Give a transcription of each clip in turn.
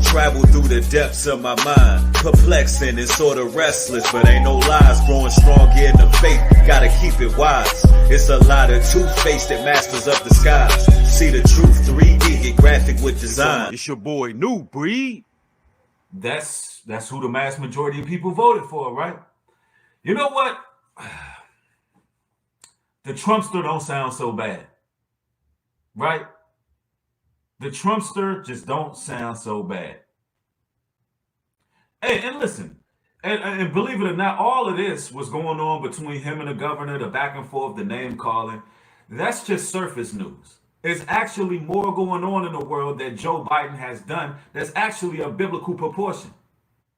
Travel through the depths of my mind, perplexing and sort of restless, but ain't no lies. Growing stronger in the faith, gotta keep it wise. It's a lot of toothpaste that masters up the skies. See the truth 3D, get graphic with design. It's your boy New Breed. That's who the mass majority of people voted for, right? You know what? The Trumpster don't sound so bad, right? The Trumpster just don't sound so bad. Hey, and listen, and believe it or not, all of this was going on between him and the governor, the back and forth, the name calling. That's just surface news. There's actually more going on in the world that Joe Biden has done that's actually a biblical proportion.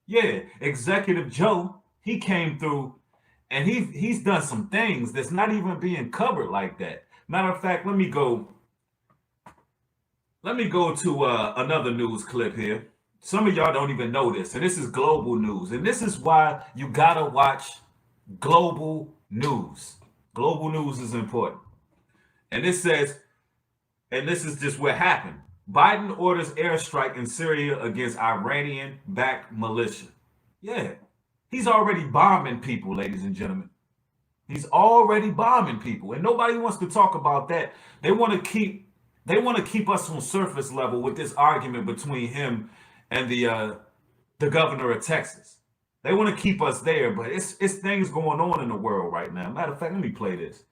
Yeah, Executive Joe, he came through and he's done some things that's not even being covered like that. Matter of fact, let me go to another news clip here. Some of y'all don't even know this, and this is global news. And this is why you gotta watch global news. Global news is important. And it says, and this is just what happened. Biden orders airstrike in Syria against Iranian-backed militia. Yeah, he's already bombing people, ladies and gentlemen. He's already bombing people, and nobody wants to talk about that. They want to keep us on surface level with this argument between him and the governor of Texas. They want to keep us there, but it's things going on in the world right now. Matter of fact, let me play this.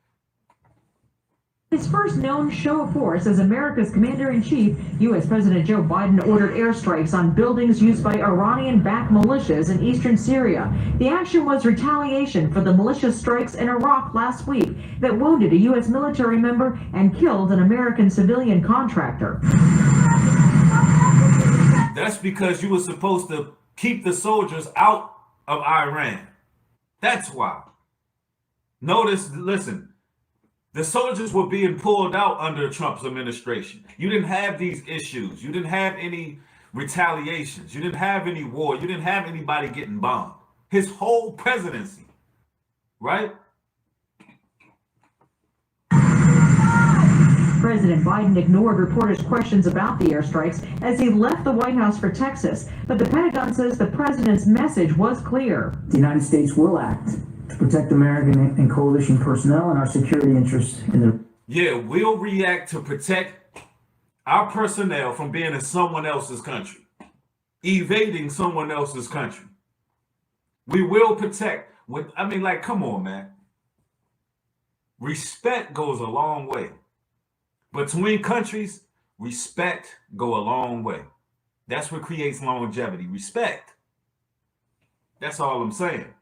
His first known show of force as America's commander-in-chief, U.S. President Joe Biden ordered airstrikes on buildings used by Iranian-backed militias in eastern Syria. The action was retaliation for the militia strikes in Iraq last week that wounded a U.S. military member and killed an American civilian contractor. That's because you were supposed to keep the soldiers out of Iran. That's why. Notice, listen. The soldiers were being pulled out under Trump's administration. You didn't have these issues. You didn't have any retaliations. You didn't have any war. You didn't have anybody getting bombed. His whole presidency, right? President Biden ignored reporters' questions about the airstrikes as he left the White House for Texas. But the Pentagon says the president's message was clear. The United States will act to protect American and coalition personnel and our security interests in the... Yeah, we'll react to protect our personnel from being in someone else's country, evading someone else's country. We will protect. Come on, man. Respect goes a long way. Between countries, respect go a long way. That's what creates longevity. Respect. That's all I'm saying.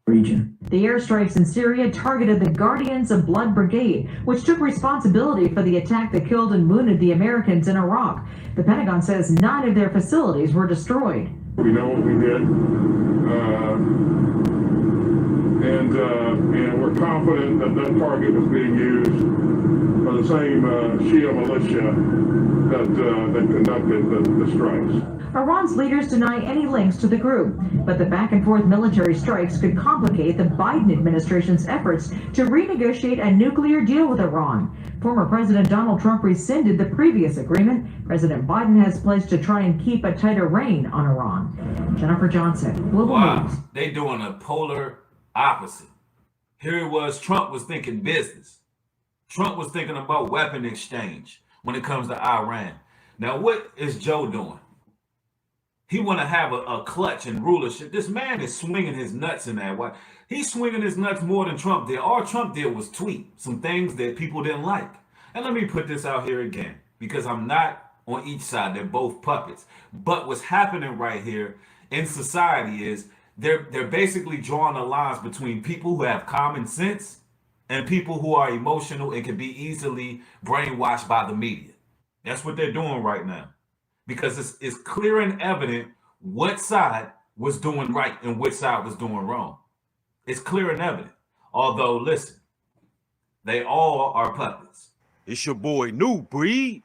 Region. The airstrikes in Syria targeted the Guardians of Blood Brigade, which took responsibility for the attack that killed and wounded the Americans in Iraq. The Pentagon says 9 of their facilities were destroyed. We know what we did, and we're confident that that target was being used by the same Shia militia that conducted the strikes. Iran's leaders deny any links to the group, but the back-and-forth military strikes could complicate the Biden administration's efforts to renegotiate a nuclear deal with Iran. Former President Donald Trump rescinded the previous agreement. President Biden has pledged to try and keep a tighter rein on Iran. Jennifer Johnson, Global News. They doing a polar opposite. Here it was, Trump was thinking business. Trump was thinking about weapon exchange when it comes to Iran. Now, what is Joe doing? He want to have a clutch and rulership. This man is swinging his nuts in that way. He's swinging his nuts more than Trump did. All Trump did was tweet some things that people didn't like. And let me put this out here again, because I'm not on each side. They're both puppets. But what's happening right here in society is they're basically drawing the lines between people who have common sense and people who are emotional and can be easily brainwashed by the media. That's what they're doing right now. Because it's clear and evident what side was doing right and which side was doing wrong. It's clear and evident. Although, listen, they all are puppets. It's your boy New Breed.